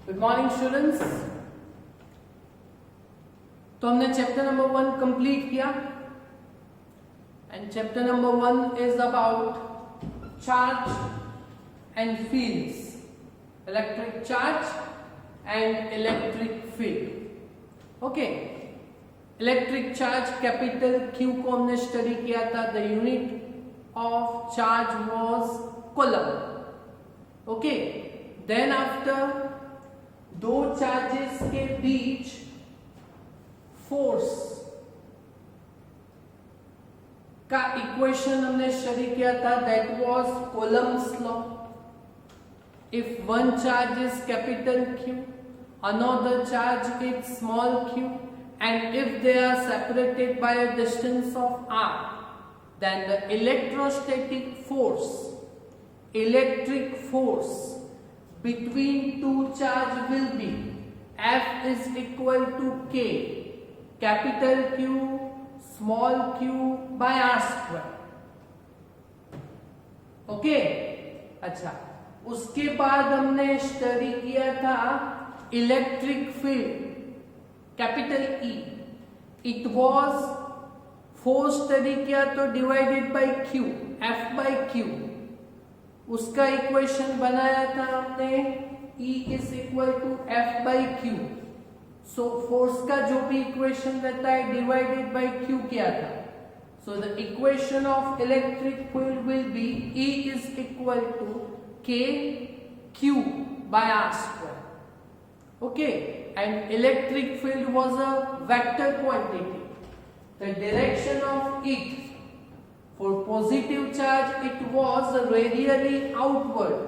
Good morning students. तो हमने chapter number 1 complete किया and chapter number 1 is about charge and fields, electric charge and electric field. Okay, electric charge capital Q को हमने study किया था। The unit of charge was coulomb. Okay, then after दो charges के बीच force का equation हमने study किया था, that was coulomb's law. If one charge is capital Q, another charge is small q, and if they are separated by a distance of r, then the electrostatic force, electric force between two charge will be F is equal to K, capital Q, small q by r square. Okay, अच्छा, उसके बाद हमने study किया था electric field capital E. It was force study किया तो divided by Q, F बाय Q. उसका इक्वेशन बनाया था हमने E is equal to F by Q. So force का जो भी इक्वेशन रहता है डिवाइडेड बाई Q किया था. So the equation of electric field will be E is equal to K Q by R square. Okay, and electric field was a vector quantity. The direction of it, for positive charge it was radially outward,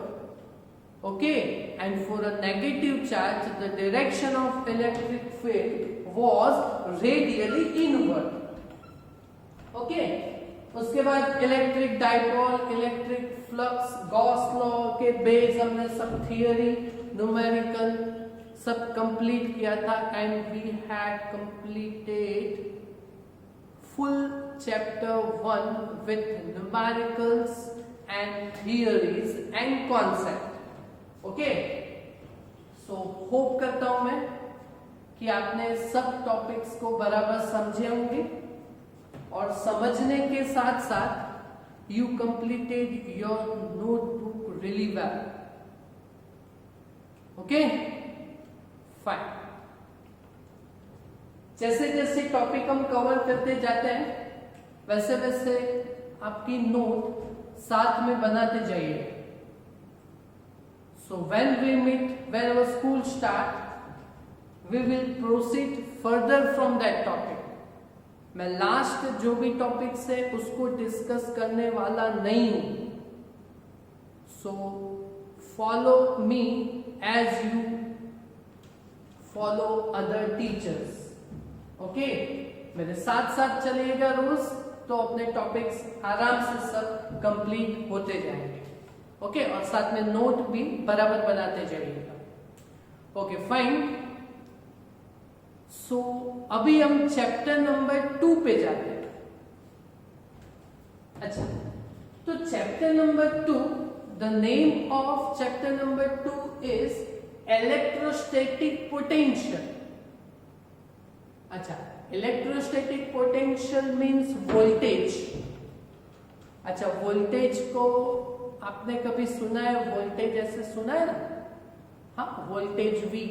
okay, and for a negative charge the direction of electric field was radially inward. okay, उसके बाद electric dipole, electric flux, Gauss law के base हमने सब theory, numerical सब complete किया था and we had completed full chapter 1 with numericals and theories and concept. Okay, so hope करता हूं मैं कि आपने सब टॉपिक्स को बराबर समझे होंगे और समझने के साथ साथ you completed your notebook really well. Okay, fine. जैसे जैसे टॉपिक हम कवर करते जाते हैं वैसे वैसे आपकी नोट साथ में बनाते जाइए. So when we meet, when our school start, we will proceed further from that topic. मैं लास्ट जो भी टॉपिक्स है उसको डिस्कस करने वाला नहीं हूं. So follow me as you follow other teachers. Okay, मेरे साथ साथ चलिएगा रोज, तो अपने टॉपिक्स आराम से सब कंप्लीट होते जाएंगे. ओके, और साथ में नोट भी बराबर बनाते जाइएगा. Okay, fine. सो अभी हम चैप्टर नंबर 2 पे जाते हैं. अच्छा, तो chapter number 2, the name of chapter number 2 is electrostatic potential. अच्छा, इलेक्ट्रोस्टैटिक पोटेंशियल मींस वोल्टेज. अच्छा, वोल्टेज को आपने कभी सुना है? वोल्टेज ऐसे सुना है ना? हाँ, वोल्टेज V.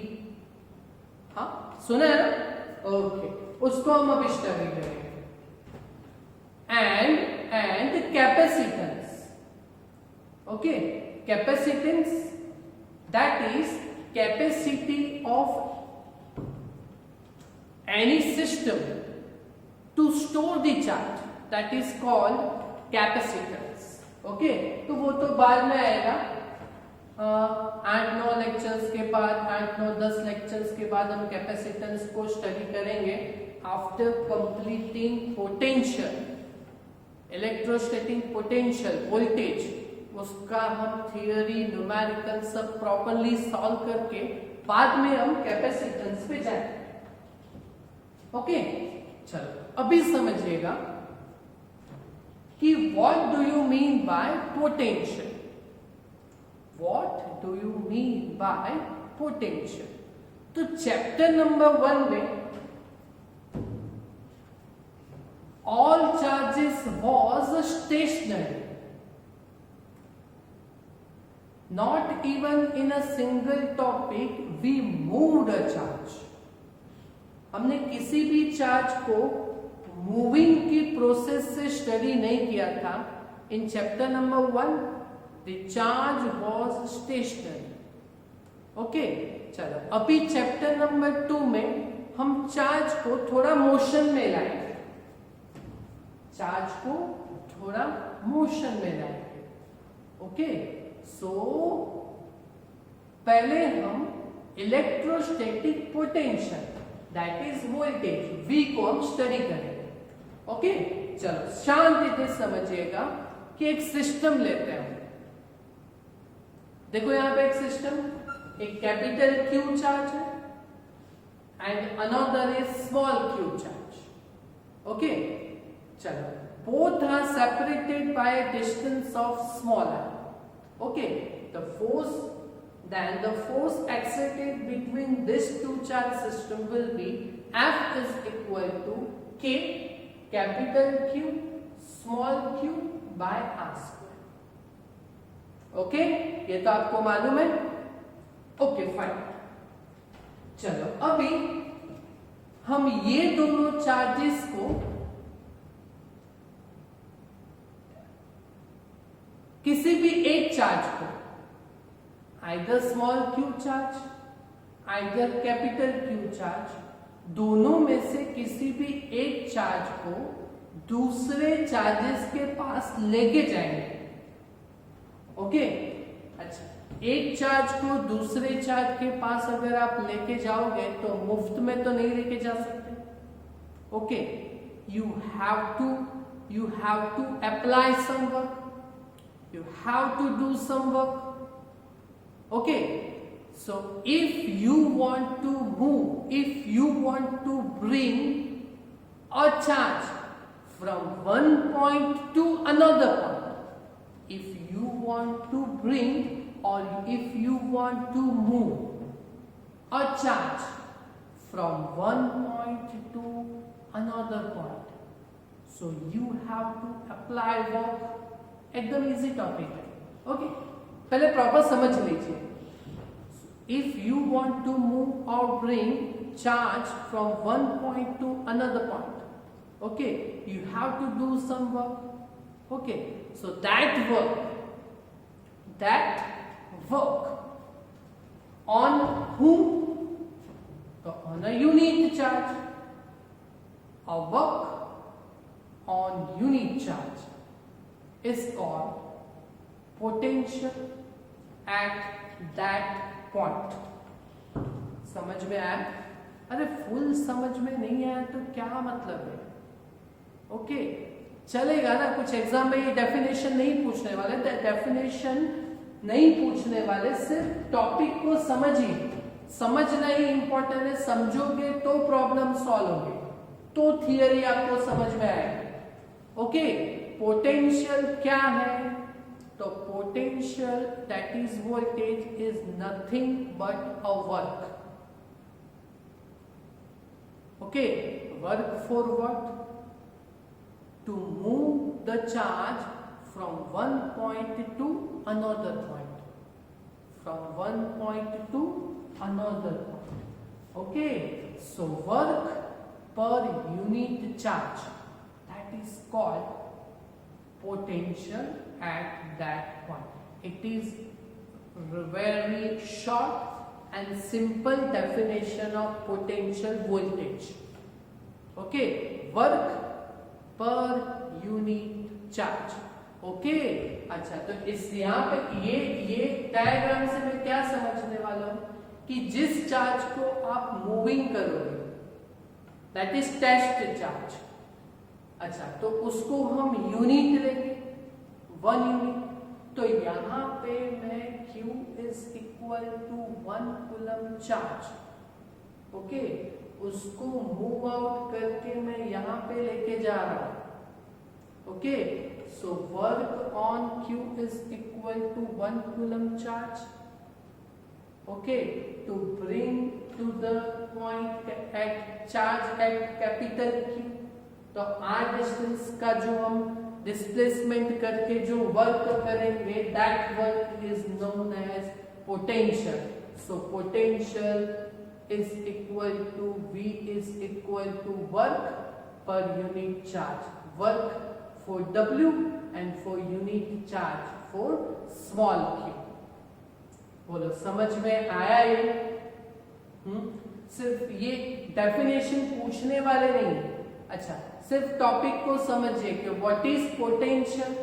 हाँ, सुना है ना? ओके, उसको हम अभी स्टडी करेंगे. And capacitance. Okay, capacitance that is capacity of any system to store the charge, that is called capacitance. okay, तो वो तो बाद में आएगा. 8-9 लेक्चर्स के बाद, 8-9-10 लेक्चर्स के बाद हम कैपेसिटेंस को स्टडी करेंगे. After completing potential, electrostatic potential, voltage, उसका हम थियरी, न्यूमेरिकल सब प्रॉपर्ली सॉल्व करके बाद में हम कैपेसिटेंस पे जाएंगे. ओके, चलो अभी समझिएगा कि what do you mean bye potential. What do you mean by potential. तो चैप्टर नंबर 1 में all charges was stationary, not even in a single topic we moved a charge। हमने किसी भी चार्ज को मूविंग की प्रोसेस से study नहीं किया था। In chapter number 1 the charge was stationary. Okay, चलो अभी चैप्टर नंबर 2 में हम चार्ज को थोड़ा मोशन में लाएंगे, चार्ज को थोड़ा मोशन में लाएंगे। ओके, सो पहले हम electrostatic potential that is voltage V को हम स्टडी करेंगे। ओके, चलो शांति से समझिएगा कि एक सिस्टम लेते हैं। देखो यहां पे एक सिस्टम, एक कैपिटल Q चार्ज है and another is small q charge. Okay, चलो both are separated by a distance of small r। okay, the force exerted between these two charge system will be F is equal to K capital Q small q by r square। Okay, ये तो आपको मालूम है। Okay fine, चलो अभी हम ये दोनों चार्जेस को किसी भी एक चार्ज को either small q charge either capital Q charge, दोनों में से किसी भी एक चार्ज को दूसरे चार्जेस के पास लेके जाएंगे। ओके, अच्छा एक चार्ज को दूसरे चार्ज के पास अगर आप लेके जाओगे तो मुफ्त में तो नहीं लेके जा सकते। Okay, you have to apply some work, you have to do some work। okay, so if you want to move, if you want to bring a charge from one point to another point, if you want to bring or if you want to move a charge from one point to another point, so you have to apply work। एकदम easy topic है। Okay, पहले proper समझ लीजिए। If you want to move और bring charge from one point to another point, okay, you have to do some work. Okay, so that work on whom? तो on a unit charge, और work on unit charge is called potential at that point। समझ में आया? अरे full समझ में नहीं आया तो क्या मतलब है? ओके, चलेगा ना। कुछ एग्जाम में ये डेफिनेशन नहीं पूछने वाले, डेफिनेशन नहीं पूछने वाले, सिर्फ टॉपिक को समझिए। समझना ही इंपॉर्टेंट है, समझोगे तो प्रॉब्लम सॉल्व होगी, तो थियरी आपको समझ में आएगी। ओके, पोटेंशियल क्या है? तो potential that is voltage is nothing but a work. Okay, work for what? To move the charge from one point to another point, from one point to another point. Okay, so work पर unit charge that is called potential at that point. It is very short and simple definition of potential voltage। okay, work per unit charge। okay, अच्छा, तो इस यहाँ पे ये diagram से मैं क्या समझने वाला हूँ कि जिस चार्ज को आप मूविंग करोगे दैट इज टेस्ट चार्ज। अच्छा, तो उसको हम यूनिट लेंगे, 1 यूनिट। तो यहां पे मैं Q is equal to 1 coulomb charge, okay, उसको मूव आउट करके मैं यहां पे लेके जा रहा हूं। Okay, so work on Q is equal to 1 coulomb charge. okay, to bring to the point at charge at capital Q. तो r डिस्टेंस का जो हम डिस्प्लेसमेंट करके जो वर्क करेंगे, that work is known as potential. So potential is equal to V is equal to work पर unit charge. Work for W and for unit charge for small q. बोलो समझ में आया ये? सिर्फ ये डेफिनेशन पूछने वाले नहीं. अच्छा, सिर्फ टॉपिक को समझिए कि what is potential,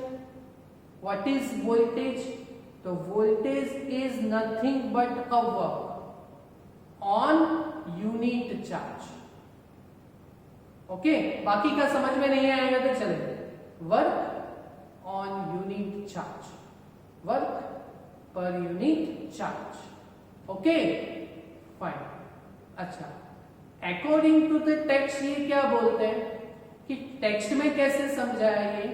what is voltage. तो voltage is nothing but a work on unit charge. Okay, बाकी का समझ में नहीं आएगा तो चलेगा. Work on unit charge, work पर यूनिट चार्ज. Okay fine. अच्छा, अकॉर्डिंग टू द टेक्स्ट ये क्या बोलते हैं कि टेक्स्ट में कैसे समझाया ये,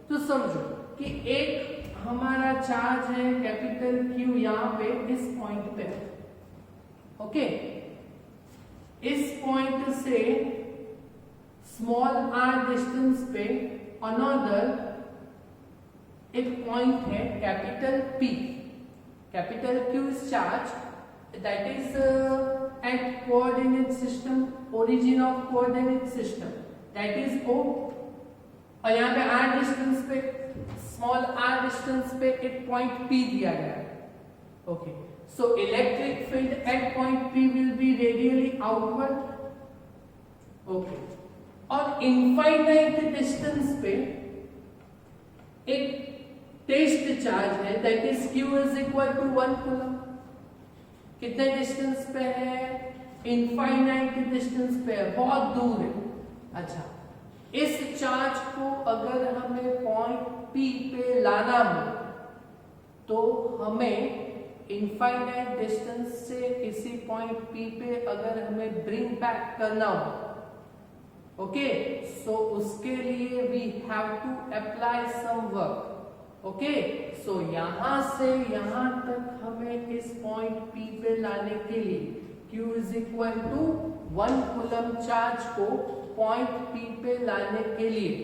तो समझो कि एक हमारा चार्ज है कैपिटल Q यहां पे इस पॉइंट पे. ओके, इस पॉइंट से स्मॉल r डिस्टेंस पे अनदर एक पॉइंट है capital P. Capital Q is charge that is at coordinate system, origin of coordinate system, that is O. और यहाँ पे r डिस्टेंस पे, स्मॉल r डिस्टेंस पे एक पॉइंट P दिया गया है. Okay, so electric field at point P will be radially outward. Okay, और इनफाइनाइट डिस्टेंस पे एक टेस्ट चार्ज है that is Q is equal to 1 coulomb. कितने डिस्टेंस पे है? इनफाइनाइट डिस्टेंस पे है, बहुत दूर है. अच्छा, इस चार्ज को अगर हमें पॉइंट P पे लाना हो तो हमें इनफाइनाइट डिस्टेंस से किसी पॉइंट P पे अगर हमें ब्रिंग बैक करना हो, ओके, सो उसके लिए we have to apply some work. Okay, so यहां से यहां तक हमें इस पॉइंट P पे लाने के लिए Q is equal to 1 coulomb charge को पॉइंट P पे लाने के लिए,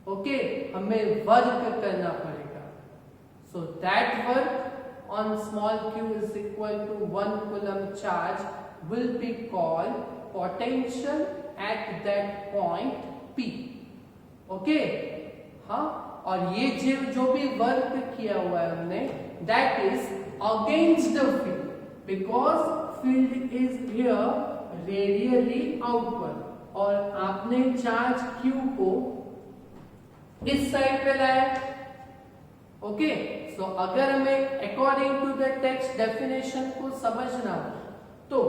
ओके, हमें वर्क करना पड़ेगा. So that work on small q is equal to 1 coulomb charge will be called potential at that point P. Okay, हाँ, और ये जो भी वर्क किया हुआ है हमने, that is against the field because field is here radially outward. और आपने चार्ज Q को इस साइड पे लाया. ओके, सो अगर हमें according to the text definition को समझना हो तो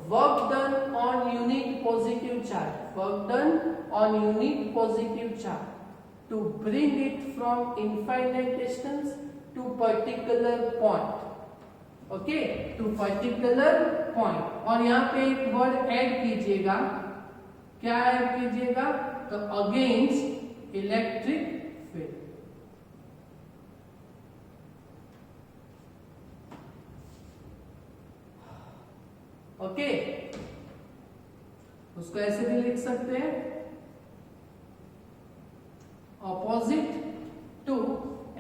work done on unit positive charge, work done on unit positive charge to bring it from infinite distance to particular point. Okay, to particular point. और यहाँ पे एक वर्ड ऐड कीजिएगा. क्या ऐड कीजिएगा? तो अगेंस्ट इलेक्ट्रिक फील्ड. ओके, उसको ऐसे भी लिख सकते हैं, opposite to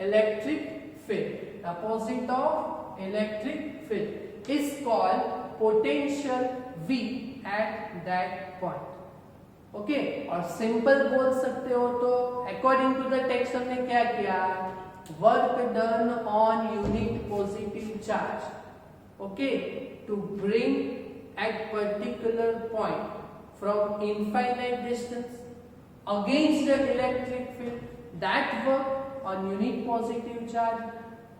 electric field. Opposite of electric field is called potential V at that point. Okay, और सिंपल बोल सकते हो तो अकॉर्डिंग टू द टेक्स्ट हमने क्या किया? Work done on unit positive charge, okay, to bring at particular point from infinite distance against the electric field, that work on unit positive charge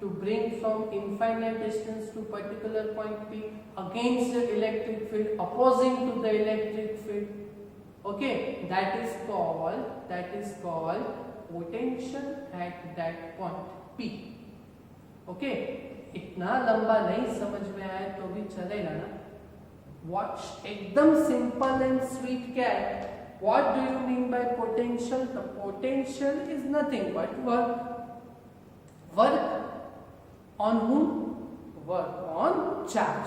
to bring from infinite distance to particular point P against the electric field opposing to the electric field. Okay, that is called potential at that point P. Okay, इतना लंबा नहीं समझ में आया तो भी चलेगा ना. Watch, एकदम सिंपल एंड स्वीट क्या है? What do you mean by potential? The potential is nothing but work. Work on whom? Work on charge.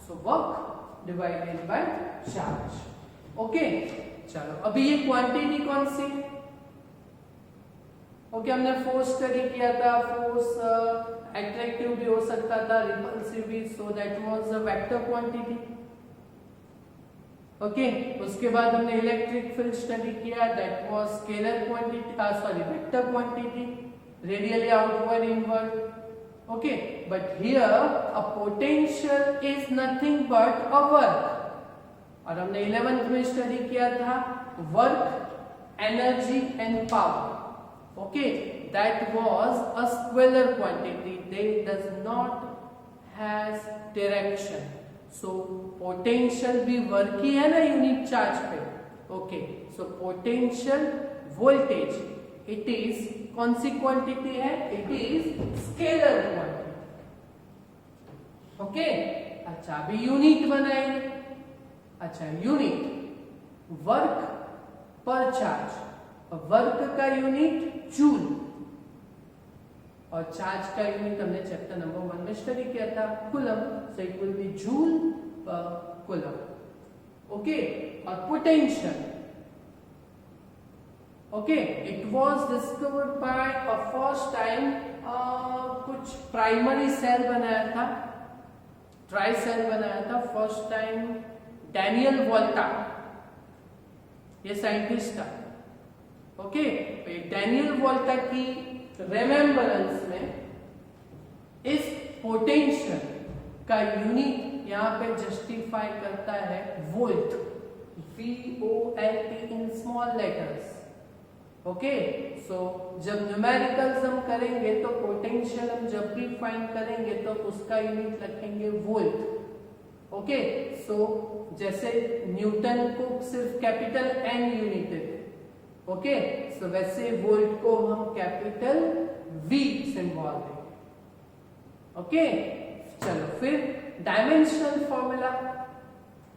So work divided by charge. Okay, चलो अभी ये क्वांटिटी कौन सी है? ओके, हमने फोर्स स्टडी किया था. फोर्स अट्रैक्टिव भी हो सकता था, रिपल्सिव भी. So that was a vector quantity. Okay, उसके बाद हमने इलेक्ट्रिक फील्ड स्टडी किया. That was scalar quantity, sorry vector quantity, radially outward inward. Okay, but here a potential is nothing but a work. और हमने 11th में study किया था work, energy and power. Okay, that was a scalar quantity. They does not has direction. So potential भी work ही है ना unit charge पे. Okay, so potential voltage it is कौन सी क्वांटिटी है? It is scalar quantity. Okay, अच्छा अभी unit बनाएंगे. अच्छा, unit work per charge. Work का यूनिट जूल और चार्ज का यूनिट हमने चैप्टर नंबर 1 में स्टडी किया था coulomb. So it will be joule per coulomb. Okay, और potential. Okay, it was discovered by a first time कुछ प्राइमरी सेल बनाया था, ट्राई सेल बनाया था फर्स्ट टाइम डैनियल वोल्टा. ये साइंटिस्ट था. ओके, डैनियल वोल्टा की रिमेम्बरेंस में इस पोटेंशियल का यूनिट यहां पे जस्टिफाई करता है volt. VOLT in small letters. Okay, so जब न्यूमेरिकल्स हम करेंगे तो पोटेंशियल हम जब भी फाइंड करेंगे तो उसका यूनिट रखेंगे वोल्ट. ओके, सो जैसे न्यूटन को सिर्फ कैपिटल N यूनिट देते. ओके, सो वैसे वोल्ट को हम कैपिटल V सिंबल देंगे. ओके, चलो फिर डायमेंशनल फॉर्मूला.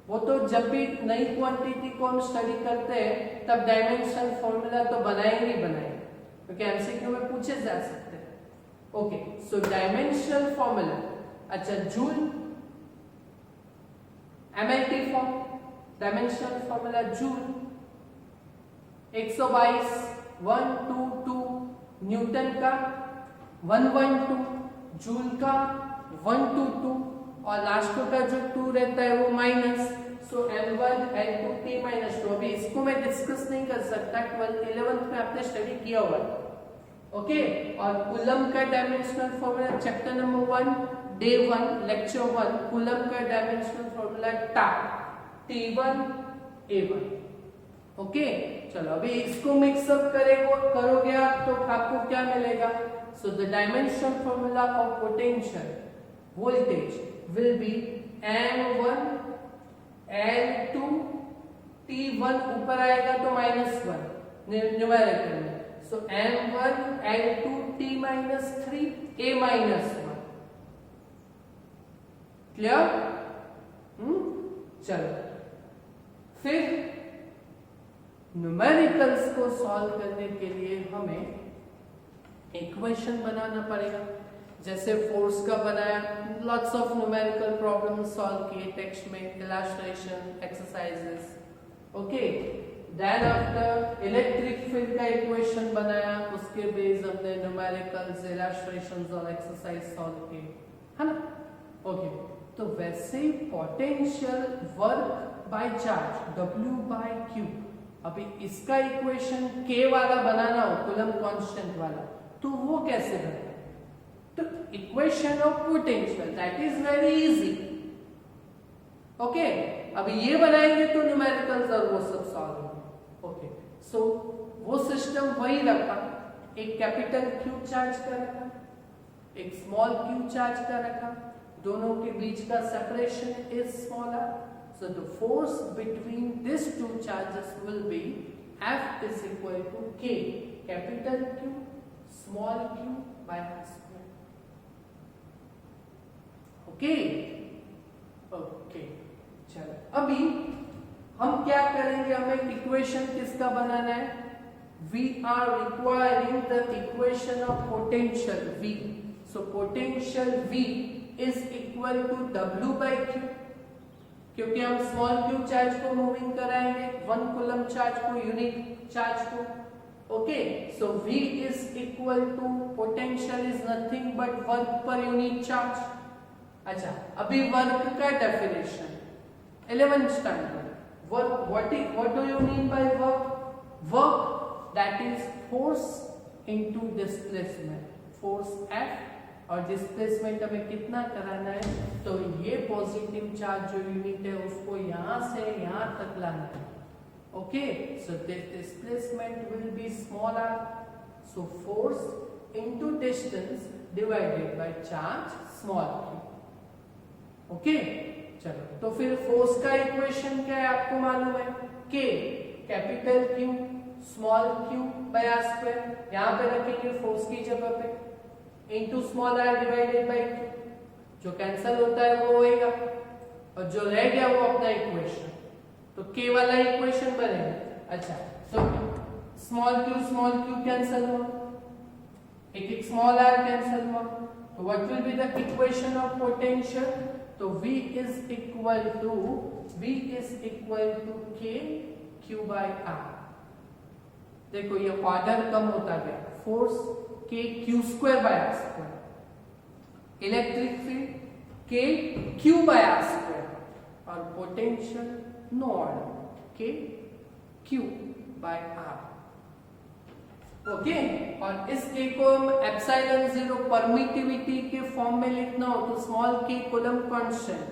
वो तो जब भी नई क्वांटिटी को हम स्टडी करते हैं तब डायमेंशनल फॉर्मूला तो बनाएंगे ही बनाएंगे, क्योंकि एमसीक्यू में पूछे जा सकते हैं. ओके, सो डायमेंशनल फॉर्मूला. अच्छा, joule MLT form. Dimensional formula joule 122 122 Newton का, 112 जूल का, 122 और लास्ट का जो 2 रहता है वो माइनस. सो L1 L2 T माइनस 2. अभी इसको मैं डिस्कस नहीं कर सकता, 11th में आपने स्टडी किया हुआ. ओके, और कूलम का dimensional formula chapter number 1 day 1 lecture 1. Coulomb का डायमेंशनल फॉर्मूला टा T1 A1. ओके, चलो अभी इसको मिक्सअप करोगे आप तो आपको क्या मिलेगा? So the dimensional formula of potential voltage will be M1 L2 T1 ऊपर आएगा तो -1 न्यूमेरिकल में. सो M1 L2 T -3 A -1. Clear? चलो फिर न्यूमेरिकल्स को सॉल्व करने के लिए हमें इक्वेशन बनाना पड़ेगा. जैसे फोर्स का बनाया, lots of numerical problems solve किए टेक्स्ट में, illustration exercises. Okay, then after electric field का इक्वेशन बनाया, उसके बेस हमने न्यूमेरिकल्स, इलस्ट्रेशंस और एक्सरसाइज सॉल्व किए, है ना. ओके, तो वैसे potential work by charge W/Q. अभी इसका इक्वेशन K वाला बनाना हो, कूलम कांस्टेंट वाला, तो वो कैसे बने? तो equation of potential that is very easy. Okay, अभी ये बनाएंगे तो न्यूमेरिकल्स और वो सब सॉल्व होंगे. ओके, सो वो सिस्टम वही रखा. एक कैपिटल Q चार्ज का रखा, एक स्मॉल q चार्ज का रखा. दोनों के बीच का separation is smaller. So the force between these two charges will be F is equal to K, capital Q, small q by r square. Okay? Okay. चलो अभी हम क्या करेंगे, हमें इक्वेशन किसका बनाना है? We are requiring the equation of potential V. So potential V is equal to W by Q, क्योंकि हम स्मॉल क्यू चार्ज को मूविंग कराएंगे 1 कूलम चार्ज को, यूनिट चार्ज को. Okay, so V is equal to potential is nothing but work पर unit charge. अच्छा, अभी work का definition 11th standard. Work, what do you mean by work? Work that is force into displacement. Force F और displacement हमें कितना कराना है, तो ये पॉजिटिव चार्ज जो यूनिट है उसको यहां से यहां तक लाना है. Okay, so this displacement will be small r. So force into distance divided by charge small q. Okay, चलो तो फिर फोर्स का इक्वेशन क्या है आपको मालूम है? K capital Q small q by r square. यहां पे रखेंगे फोर्स की जगह पे, into small r divided by q. जो कैंसिल होता है वो होएगा और जो रह गया वो अपना इक्वेशन. तो k वाला इक्वेशन बनेगा. अच्छा, तो स्मॉल q कैंसिल हुआ, एक स्मॉल r कैंसिल हुआ, तो what will be the equation of potential? तो V is equal to K Q by R. देखो ये ऑर्डर कम होता गया. Force K Q square by R square, electric field K Q by R square, और potential no order K Q by R. Okay, और इस K को हम एप्सिलॉन 0 परमिटिविटी के फॉर्म में लिखना हो तो small k coulomb constant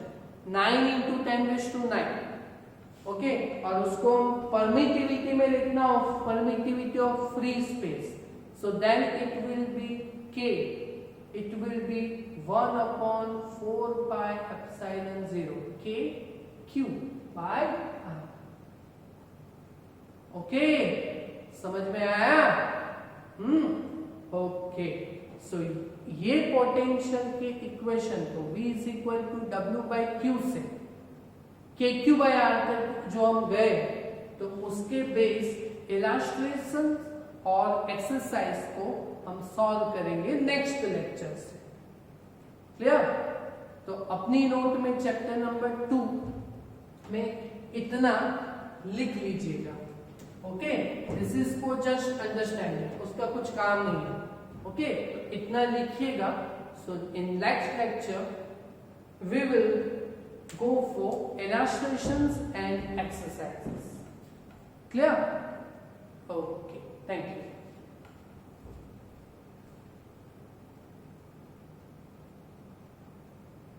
9 into 10⁹. Okay, और उसको हम परमिटिविटी में लिखना हो, permittivity of free space, so then it will be 1/4 pi epsilon 0 K Q by R. ओके, समझ में आया? ओके, सो ये पोटेंशियल के इक्वेशन को V is equal to W by Q से के क्यू बाई आर तक जो हम गए, तो उसके बेस इलस्ट्रेशन और एक्सरसाइज को हम सॉल्व करेंगे नेक्स्ट लेक्चर से. क्लियर? तो अपनी नोट में चैप्टर नंबर 2 में इतना लिख लीजिएगा. Okay, this is for just understanding, उसका कुछ काम नहीं है. ओके, तो इतना लिखिएगा. So in next lecture we will go for illustrations and exercises. Clear? Okay, thank you.